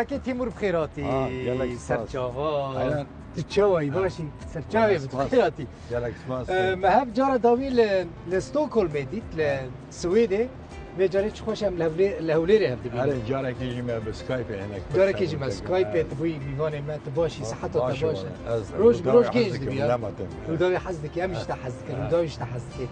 که تیمور بخیراتی سرچاوا چاوی باشی سرچاوی بخیراتی مهب جارا داویل لستوکل میدید لسویده و جاری چه خوشم لهولیره هم دبی. آره جاری که جیم بسکایپ هنگ. جاری که جیم بسکایپ تبوی میوانه ما تباشی صحت و تباشه. روز گیج دبی. روداوی حزد کی همش تحزد کی روداویش تحزد کی.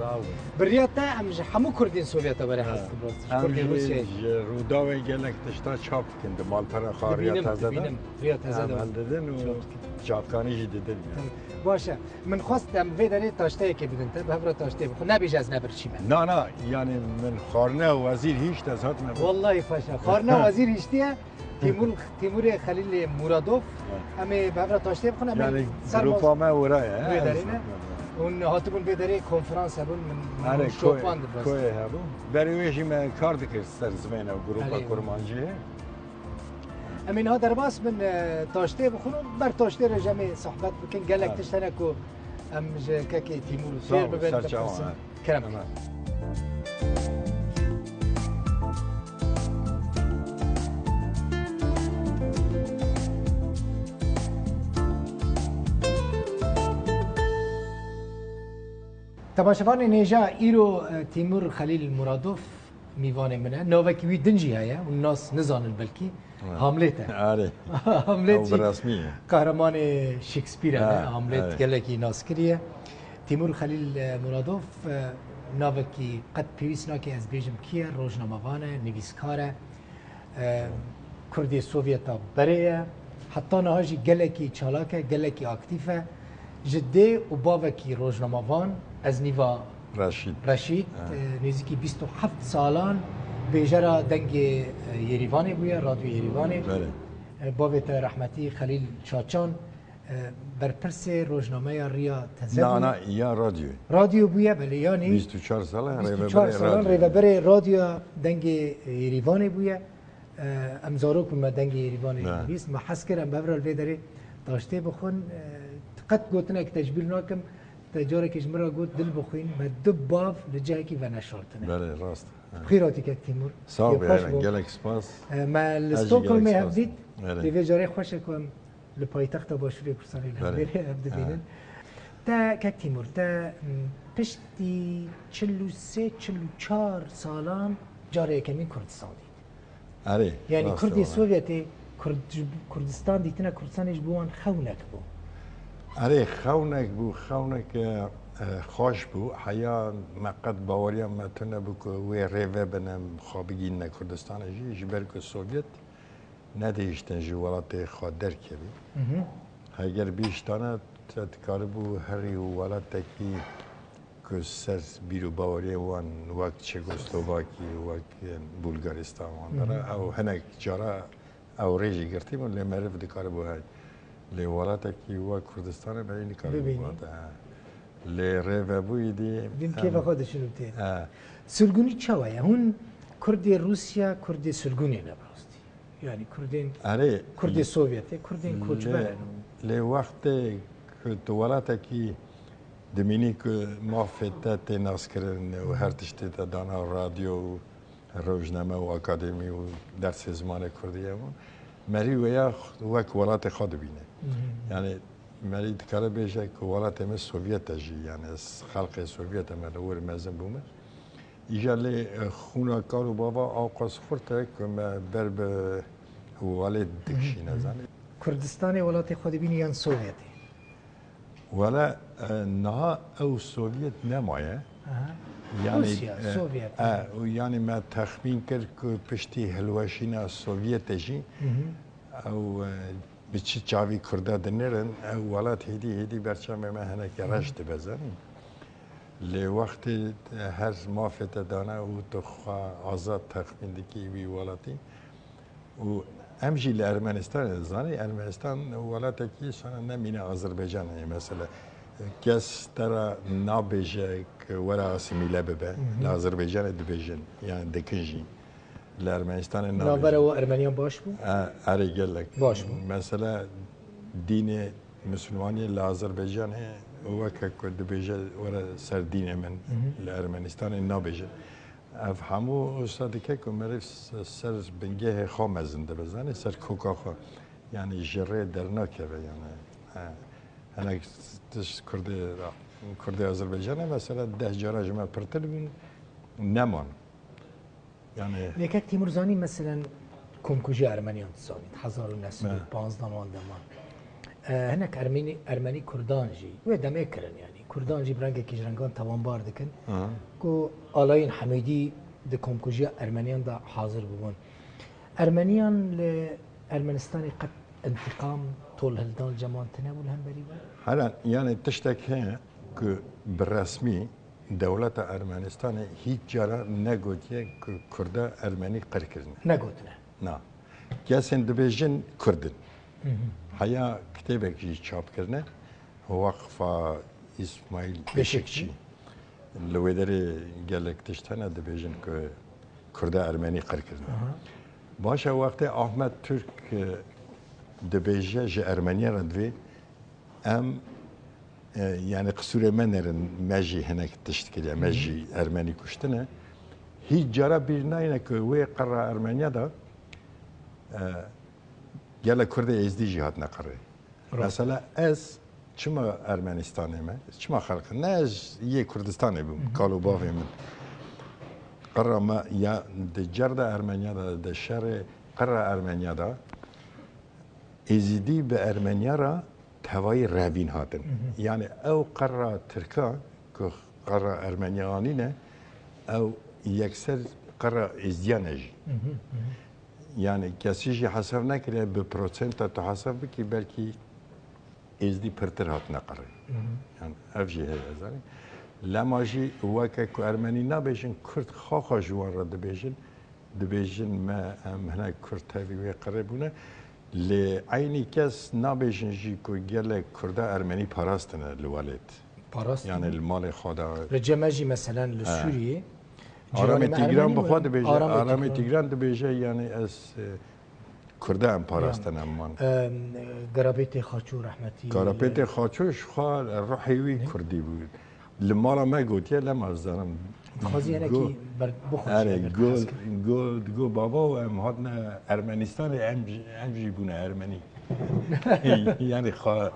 بریات تا همش همو کردین سوویت برای حزد باز. کردین روسیه. روداوی گلک تشتا چاپ کند مال پر خاریات هزده. ریات هزده. دادن و چاپکانی جدیدن. باشه من خواستم ویداری تاشته که بدن تا به برای تاشته بخو نبیج از نبرچی من. نه یعنی من خارنه وزیر هیچ تزهات نبود. والله فاشا خارنه وزیر هیچتیه تیمور خلیل مرادوف همه به برای تاشته بخونم. یعنی گروپا ما وراه. ویدارینه. اون هاتون ویداری کنفرانس هبون من شوپاند باز. کوه هبون. بریویشی من کار دکر سر زمین و گروپا کرمانجیه. امین ها در باس من تاشته بخونم بر تاشته رجمه صحبت بکن گلک تشتنه کو ام که تیمور سیر ببین کرم تماشاوان نیجا ایرو تیمور خلیل مرادوف میوانه منه نوکی وی دنجی هیا و الناس نزانن بلکی هاملته آره هاملت رسمیه قهرمان شکسپیر هاملت گلکی ناسکریه تیمور خلیل مرادوف نوکی قد پیویس ناکی از بیجم کیه روزنامه‌وانه نویسکاره کردی سوویتا بریه حتی نهاجی گلکی چالاکه گلکی اکتیفه جدی و باوکی روزنامه‌وان از نیوا رشید نزدیکی 27 سالان بیجرا دنگ یریوانی بوده رادیو یریوانی باوت رحمتی خلیل چاچان بر پرس روزنامه ریا تزدون نه یا رادیو بوده بله یعنی 24 سالان ریوبر رادیو دنگ یریوانی بوده امزارو کنم دنگ یریوانی بیست ما حس کردم ببرال ویداری داشته بخون قد گوتنه که تجبیل ناکم تجاره کش مرا گفت دل بخوین ما دب باف لجایی و نشارتنه. بله راست. خیراتی که تیمور. صعبه گلک سپاس. ما لستوکل می هفدید. دیوی جاری خوشه کم لپایتخت باشوری پرسانی لبیره هفته بینن. تا که تیمور تا پشتی 43-44 سالان جاری کمی کردستان دید. آره. یعنی کردی سوویتی کردستان دیتنا کردستانش بوان خونک بو. آره خونک خوش بو حیا مقد باوریم متونه بو که وی ریوه بنم خوابگی نه کردستان جیبر که سوویت ندیشتن جوالات خادر کردی. اگر بیشتره تکار بو هری ولات کی که سر بیرو باوری وان وقت چکسلواکی وقت بلغارستان وان داره او هنگ جارا او ریجی گرتی من لمرف دکار بو های لولات کی و کردستان به این کار بود. لرو بودی. دیم کیف خودشون بودی. سرگونی چوایه هون کردی روسیا کردی سرگونی نبراستی. یعنی کردین. آره. کردی سوویتی کردین کوچبر. ل وقت که دولت کی دمینی که مافدت ناسکرن و هر تشتی دانا رادیو روزنامه و اکادمی و درس زمان کردیمون. مری ویا وک ولات خود بینه. یعنی مری دکاره بیشه که ولات من سوویت جی یعنی خلق سوویت من دور مزن بومه. ایجالی خونا کارو بابا آقاس خورده که من بر به ولات دکشی نزنه. کردستان ولات خود بینی یان سوویتی. ولا نه او سوویت نمایه. روسیا سوویت. یعنی ما تخمین کرد که پشتی هلوشینا سوویت جی. او بچی چاوی کرده دنیرن ولات هدی برچه ما هنر کرشت بزنیم. لی وقت هر مافت دانه و تو آزاد تخمین دکی وی ولاتی و امجی لارمنستان زانی ارمنستان ولات کی سن نمینه آذربایجان مثلا کس ترا نابجه که ورا اسمیله ببه لآذربایجان دبیجن یعنی دکنجی لارمنستان نابره و ارمنیان باش بود؟ آره گلک باش بود مثلا دین مسلمانی لآذربایجان وقت که دبیجه ورا سر دین من لارمنستان نابجه افهمو استادی که معرف سر بنگه خام زنده بزنه سر کوکا خو یعنی جره در نکره یعنی هنگ تش کرده آذربایجان مثلا 10 جاره جمع پرتر بین نمان یعنی یک تیمور زانی مثلا کنکوژی ارمنیان سالید 1915 ماندمان هناك ارمنی کردان جی و دمه کرن یعنی کردان جی برنگ کیجرنگان توانبار دکن کو آلاین حمیدی د کنکوژی ارمنیان دا حاضر بودن ارمنیان ل ارمنستان قد انتقام طول هلدان جمان تناول هم بریبا حالا یعنی تشتک هست که برسمی دولت ارمنستان هیچ جاره نگوتیه که کرده ارمنی قرار کردن نگوتنه نه کسین دبیجن کردن حیا کتابی که چاپ کردن وقفه اسماعیل بشکچی لودری گلک تشتنه دبیجن که کرده ارمنی قرار کردن باشه وقت احمد ترک دبیجه جه ارمنی ردوی ام yani qısure menerin meci henek tiştkili meci Ermeni kuştune hiç cara bir nayne ki ve qarra Ermeniyada gele Kurde ezdi cihat ne qarre. Mesela ez çima Ermenistan'ı mı? Çima halkı ne ez ye Kurdistan'ı bu kalu bavı mı? Qarra ma ya de cerda Ermeniyada de şerre qarra Ermeniyada ezdi be Ermeniyara توای روین هاتن یعنی او قرار ترکا که قرار ارمنیانی نه او یکسر قرار ازدیانجی یعنی کسی جی حساب نکره به پروسنت تا حساب بکی بلکی ازدی پرتر هات نقره یعنی افجی هزاری لما جی وکه که ارمنی نبیشن کرد خواخا جوان را دبیشن ما هنه کرد تاوی قربونه لعینی کس نبیشن جی که گله کرده ارمنی پاراستنه لوالت پاراست یعنی المال خدا رجمجی مثلا لسوریه آرامی تیگران بخواد بیشه آرامی تیگران بیشه یعنی از کرده هم پاراستنه من گرابیت خاچو رحمتی گرابیت خاچوش خواه روحیوی کردی بود لمالا ما گوتیه لما از دارم خوازی هنه که بخوشی گو بابا و هم هادن ارمنستان امجی بونه ارمنی یعنی خواه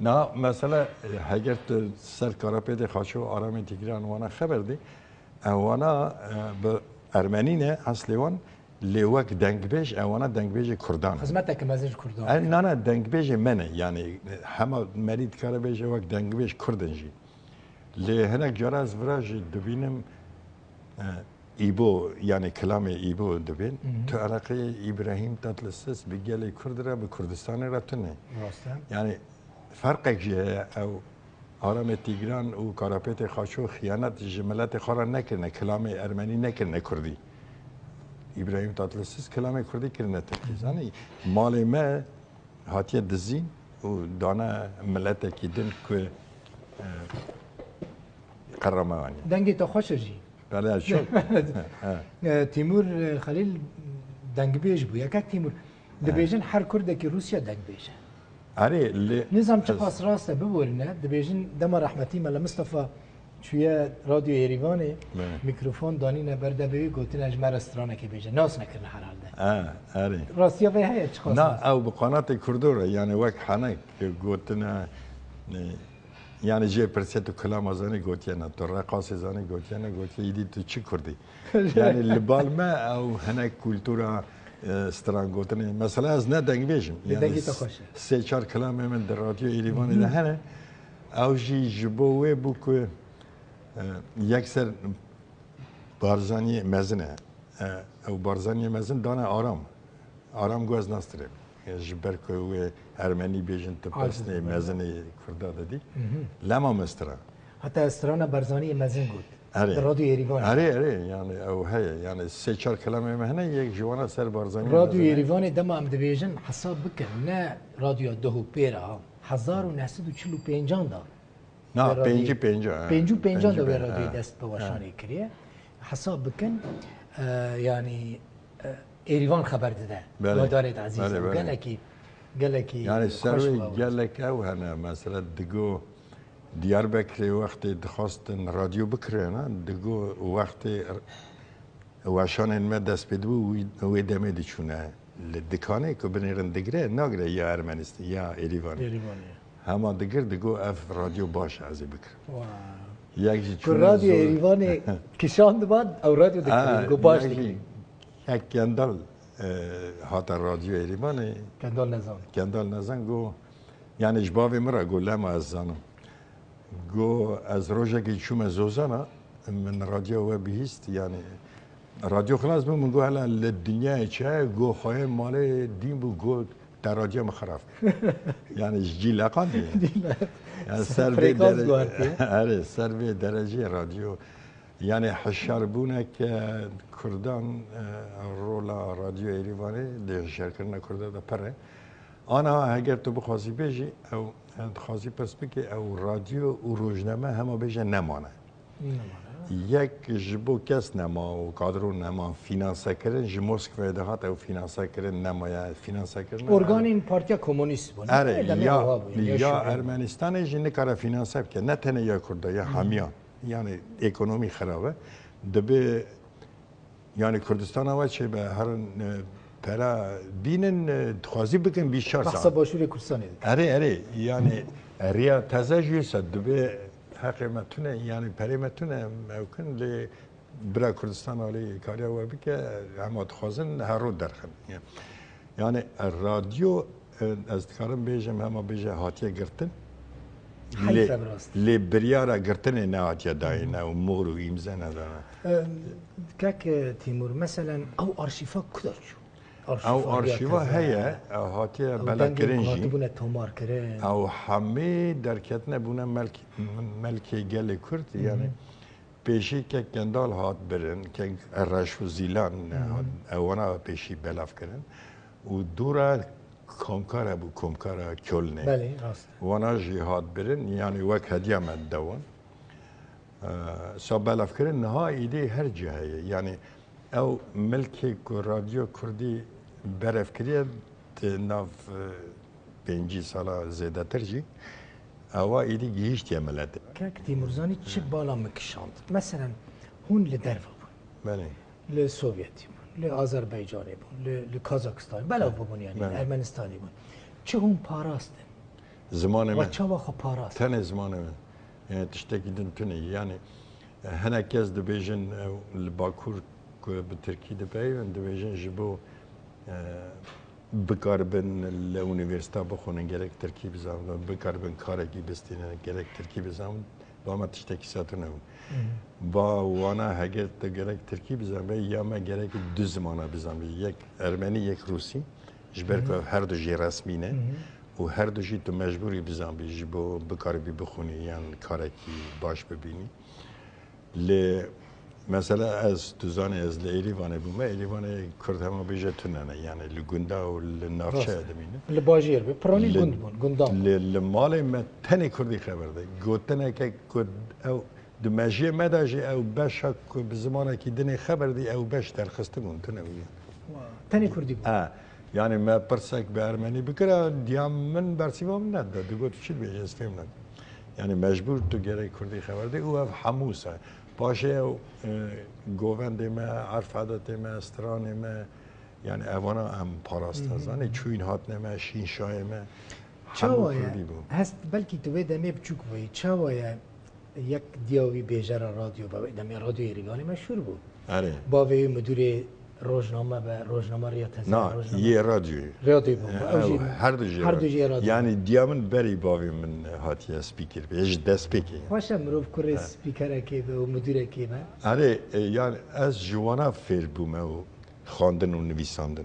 نه مثلا اگر سر گرابیت خاچو آرامی تیگران وانا خبر دی وانا به ارمنی نه اصلی وان لیوک دنگبیج وانا دنگبیج کردان خدمتك مزج کردان نه دنگبیج منه یعنی همه مرید کار بیج وک دنگبیج کردنجی لی هنگ جاره از وراج دبینم ایبو یعنی کلام ایبو دبین تو علاقه ابراهیم تطلسس بگیلی کرد را به کردستان را تنه یعنی فرق جه او آرام تیگران و کاراپیت خاشو خیانت جملت خورا نکرنه کلام ارمنی نکرنه کردی ابراهیم تطلسس کلام کردی کرنه ترکیز یعنی مال ما هاتیه دزین و دانه ملت کی دن که قرمانی دنگی تو خوشه جی بله شو تیمور خلیل دنگ بیش بو یک تیمور دبیجن هر کرده که روسیا دنگ بیشه آره نظام چه پاس راسته ببورنه دبیجن دم رحمتی مال مصطفى شویه رادیو ایریوانه میکروفون دانینه برده بی گوتین اجمه رستورانه که بیجه ناس نکرنه هر حالده آره راستیا به هیه چه خواست نه او بقنات کردوره یعنی وقت حنک گوتنه yani je persetu kelam azani gotiyana to raqas azani gotiyana gotiye idi tu çi kurdi yani libalme ev henek kultura strangotene mesela az ne dengvejim yani se çar kelam men der radyo İrivan'ı da hene ev ji jibo ve bu ku yekser barzani mezne ev barzani mezn dana aram goz nastire جبر که ارمنی بیشتر تپسنی مزنی کرده دادی لما مسترا حتی استرانه برزانی مزن بود رادیو ایریوان آره یعنی او هی یعنی سه چهار کلمه مهنه یک جوانه سر برزانی رادیو ایریوان دم ام دویژن حساب بکن نه رادیو دهو پیرا 1945 دا نه پنجا دا رادیو دست بواشانی کریه حساب بکن یعنی ایریوان خبر داده مدارد عزیز گلکی یعنی سروی گلک او هنه مثلا دگو دیاربکر وقتی دخواستن رادیو بکرن دگو وقتی واشان ما دست بدو و دمه دیچونه لدکانه که بنیرن دگره نگره یا ارمنستان یا ایران همه دگو اف رادیو باشه از بکر که رادیو ایران کشاند بعد او رادیو دکره گو باش دکره یک گندال هات رادیو ایران گندال نزن گو یعنی جبابی مرا گو لما از زنم گو از روزه که چوم زوزانا من رادیو و بهیست یعنی رادیو خلاص بو من گو هلا لدنیا چه گو خواهی مال دین بو گو در رادیو مخرف یعنی جی لقانه یعنی سر به درجه رادیو یعنی حشار بونه که کردان رولا رادیو ایریوانه ده شرکرنا کرده ده پره آنها اگر تو بخواستی بیجی او خواهی پس بگی او رادیو و روزنامه همه بیجه نمانه یک جبو کس نما و کادرو نما فینانسه کردن جموسک ویده هات او فینانسه کردن نمایه فینانسه کردن ارگان این پارتیا کمونیست بود یا ارمنستان جی نکاره فینانسه بکه نه تنه یا کرده یا همیان یعنی اکونومی خرابه دبی یعنی کردستان آوه چه به هر پرا بینن خوازی بکن 24 ساعت بخصا باشور کردستانی اره یعنی ریا تازه جویسه دبی حقیقتونه یعنی پریمتونه ممکن لی برای کردستان علی کاریا و بکه همه خوازن هر رو درخن یعنی رادیو از کارم بیجم همه بیجه هاتیه گرتن لی بریارا گرتن نه هاتیه داینه و مغر و ایمزه نداره که تیمور مثلا او آرشیفا کدار شو او آرشیوا هیا هاتیه بلا کرنجی او همه درکتنه بونه ملکی گل کرد یعنی پیشی که گندال هات برن که رش و زیلان اونا پیشی بلاف کرن و دورا کمکاره بو کمکاره کلنه بله راست وانا جی هات برن یعنی وک هدیه مد دوان سا بلاف کرن نها ایده هر جهه یعنی او ملکی رادیو کردی برف کریه ناف 5 ساله زیاده ترجی اوا ایدی گیشت یملته که تیمورزانی چه بالا مکشاند مثلا هون لدرو بون بله لسوویتی بون لآذربایجانی بون لکازاکستان بلا بون یعنی ارمنستانی بون چه هون پاراستن زمان من و چه واقع پاراست تن زمان من یعنی تشتکی دنتونه یعنی هنه کس دبیجن لباکور به ترکی دبیجن دبیجن جبو بکاربن لونیورسیته بخونن گرک ترکی بزنن بکاربن کارکی بستینن گرک ترکی بزنن با ما تشتکی ساتونه با وانا هگر گرک ترکی بزنن یا ما گرک دو زمانه بزنن یک ارمنی یک روسی جبر که هر دو جی رسمی نه و هر دو جی تو مجبوری بزنن جبو بکاربی بخونی یعنی کارکی باش ببینی مثلا از دوزان از لیریوانه بومه لیریوانه کرد همه بیجه تنانه یعنی لگوندا و لنارچه دمینه لباجیر به پرانی گوند بون گوندام لمال ما تنی کردی خبر ده گوتنه که کد او دماجی مداجی او باشا که بزمانه که دنی خبر دی او باش درخسته گون تنه تنی کردی بود یعنی ما پرسک به ارمنی بکره دیام من برسیوام نده دگوت چی بیجه استفیم نده یعنی مجبور تو گره کردی خبر دی او حموسه باشه گوونده ما عرف عادت ما استران ما یعنی اوانا هم پاراست هستند چوین هات نما شین شای ما چاوایه هست بلکی تو به دمی بچوک بایی چاوایه یک دیاوی بیجر رادیو با دمی رادیو ایرانی مشهور بود آره با وی مدیر روزنامه به روزنامه ریاض نه یه رادیو بود هر دو جی رادیو یعنی دیامن بری باوی من هاتی اسپیکر بیش دست پیکی باشه مروف کره اسپیکره که به مدیره که به آره یعنی از جوانا فعل بومه و خواندن و نویساندن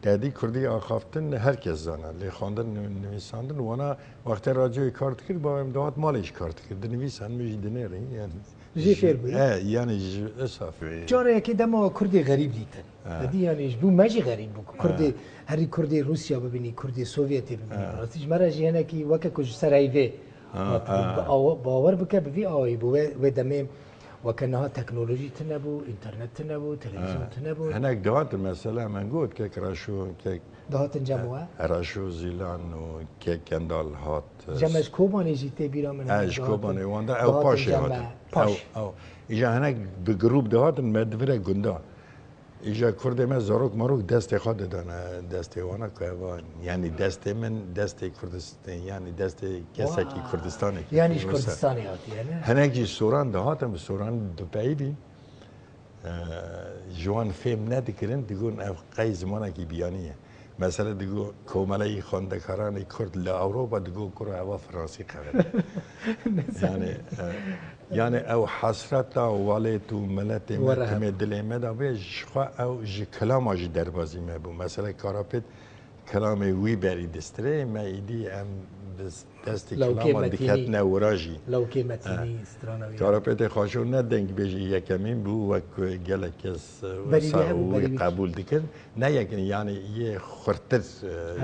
دادی کردی آخافتن هر کس زانه لی خواندن نویساندن وانا وقتی رادیوی کارت کرد با امداد مالش کارت کرد نویسان میشه دنیری یعنی جی فیر بود یعنی اصافی جاره که دما کردی غریب دیدن دی یعنی بو ماجی غریب بود کردی هری کردی روسیا ببینی کردی سوویتی ببینی راستش مرا جهنه کی وقت کج سرایوه باور بکه بی آی بو و دمه وكانها تكنولوژی تنبو اینترنت تنبو تلویزیون تنبو هناك دوات المسألة منقود كيك راشو كيك دهات جمعه راشو زيلان وكيك كندال هات جمعش کوبانی جیته بیرا من ايش كوباني واندا او باشي هات او اجا هناك بجروب دوات مدفره گندا اجا کرد ما زاروك ماروك دست خود دانا دست وانا كوان يعني دست من دست كردستان يعني دست كسكي كردستاني يعني ايش كردستاني هاتي يعني هناك جي سوران دهاتم سوران دبعيبي جوان فهم ندکرن دیگون اف قای زمانه کی بیانیه مثلا دیگو کوملای خواندکاران کرد لاوروپا دیگو کرو اوا فرانسی خبر يعني او حسرت والد و ملت ما دل ما دا بيش خو او ج كلام اج دربازي ما بو مثلا كارابيت كلام وي بري دستري ما ايدي ام بس دست كلام دكتنا وراجي لو كيمتيني استرانوي كارابيت خاشو ندنگ بيجي يكمين بو وك جلكس قبول دكن نه يعني يه خرتر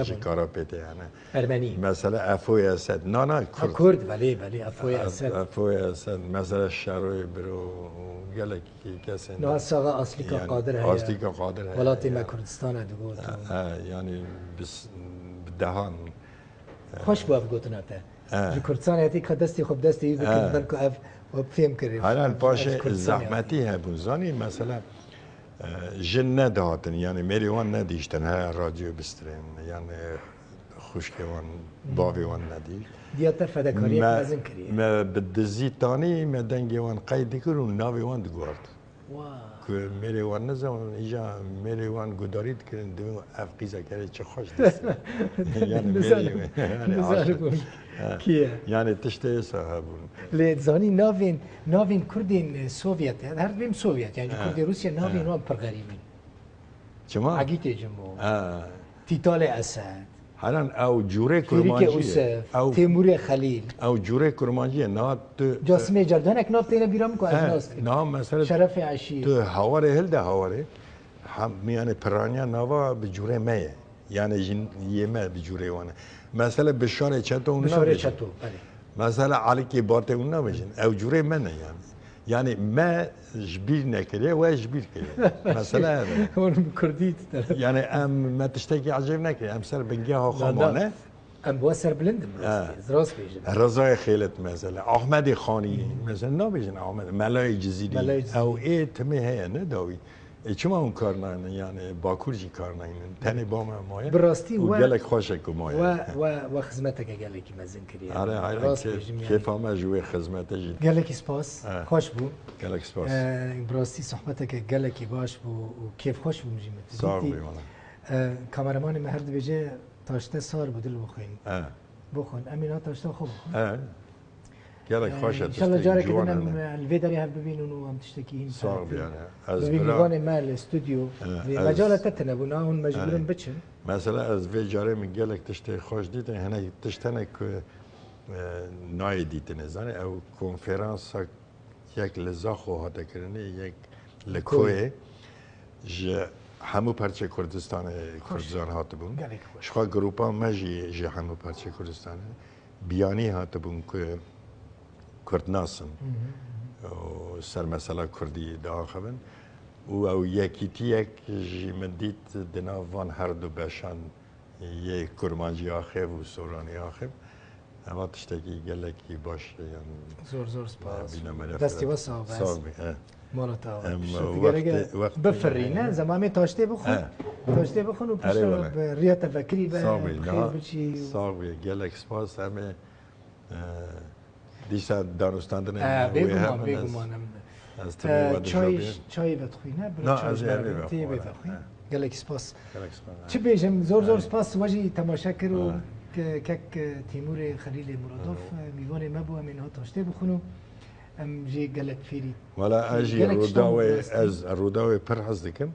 ج كارابيت يعني ارمني مثلا افويا سد نا كرد بلي افويا سد افويا سد مثلا الشروي برو جلك كسن نو الصاغه اصلي قادر هي اصلي قادر ولاتي ما كردستان دغوت يعني بس بدهان خوش باف گوتنا تا کردستان هاتی که دستی خوب دستی بکن بلکه اف و فهم کریم حالا باشه زحمتی هبونزانی مثلا جن ندهاتن يعني ميريوان نديشتن ها راديو بسترين يعني خوشكوان باوي وان نديش دياتا فداكاري مازن كريه ما بدزيتاني ما دنگي وان قيد كرون ناوي وان دغورد که ميريوان نزون اجا ميريوان گداريد كرن دو افقيزا كري چه خوش دست يعني ميريوان كيه يعني تشتي صاحبون لزاني ناوين كردين سوفيت هر بيم سوفيت يعني كردي روسيا ناوين وان پر غريبين چما عقيت جمو تيتال اسد حالا او جوره کرمانجی او تیمور خلیل او جوره کرمانجی نه جاسم جردانک ناف تینا بیرام کو از ناست نه مثلا شرف عشیر تو هواره هل ده هواره هم يعني پرانیا نوا به جوره مه يعني یمه به جوره وانه مثلا بشار چتو اون بشار چتو بله مثلا علی کی بات اون نمیشن او جوره منه يعني ما جبير نكري وجبير كري مثلا هون كرديت يعني ام ما تشتكي عجب نكري ام سر بنجاها خمانه ام بوسر بلند راس بيجن رضا خيلت مثلا احمد خاني مثلا نابيجن احمد ملای جزيري او ايه تمي هي نداوي چما اون کار نه يعني باکور جی کار نه تنی با ما مایه براستی و گلک خوشک مایه و خدمتك گلکی مزن کری آره کیف ما جوی خدمت جی گلکی سپاس خوش بو گلک سپاس براستی صحبتك گلکی باش بو و کیف خوش بو مجیمت سار بی والا کامرامان مهرد بجه تاشته سار بدل بخوین بخون امینا تاشته خوب گلک خوشت ان شاء الله جارك بدنا الفيدري هب ببينون وهم تشتكين صعب يعني ببينون ما الاستوديو مجال تتنبونا هون مجبورين بتشن مثلا از في جاره من گلک تشتي خوش ديت هنا تشتنك ناي ديتن زاني او كونفرنس یک لزاخو هاتا کرنه یک لکوه ج همو پرچه کردستان کردستان هات بون شخوا گروپا مجی ج همو پرچه کردستان بیانی هات بون که کردناسن و سر مثلا کردی داخبن و او یکیتی یک جی من دیت دناوان هر دو بشان یک کرمانجی آخر و سورانی آخر اما تشتکی گلکی باش زور سپاس دستی و صاحب مالتا وقت بفرینه زمانی تاشته بخون و پیش ریا تفکری به خیر بچی صاحب گلک سپاس همه دیشا دانستاندن بگمانم چای بتخوینه نه از یه بتخوین گلک سپاس چه بیشم زور سپاس واجی تماشا کرو که تیمور خلیل مرادوف میوان ما بو امین ها تاشته بخونو ام جی گلک فیری ولا اجي روداوي از روداوي پرحز دکم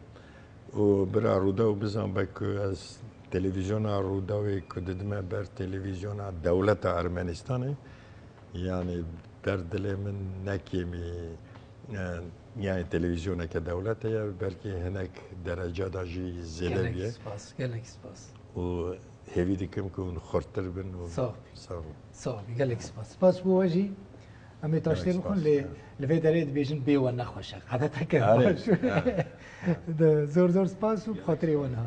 و برا روداوي بزن بک از تلویزیون روداوي کددمه بر تلویزیون دولت ارمنستانه يعني دردل من نكيمي يعني تلفزيون كدولة هي بلكي هناك درجات جي زيلبية قالك سباس و هيفيدكم كون خرطر بن صافي قالك سباس بو واجي امی تاشتی بکن لوی درید بیشن بی و نخوشه عادت که آره. زور زور سپاس و بخاطر ونها